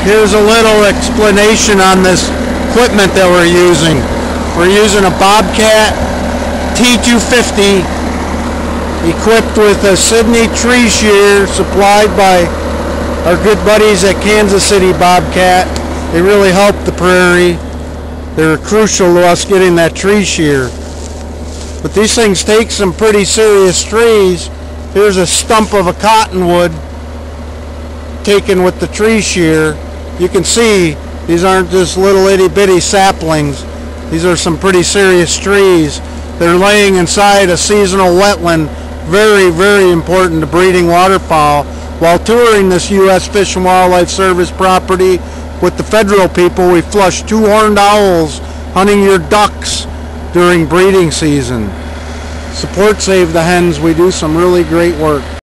Here's a little explanation on this equipment that we're using. We're using a Bobcat T-250 equipped with a Sydney tree shear supplied by our good buddies at Kansas City Bobcat. They really help the prairie. They're crucial to us getting that tree shear. But these things take some pretty serious trees. Here's a stump of a cottonwood taken with the tree shear. You can see these aren't just little itty bitty saplings. These are some pretty serious trees. They're laying inside a seasonal wetland, very, very important to breeding waterfowl. While touring this U.S. Fish and Wildlife Service property with the federal people, we flushed 2 horned owls hunting your ducks during breeding season. Support Save the Hens. We do some really great work.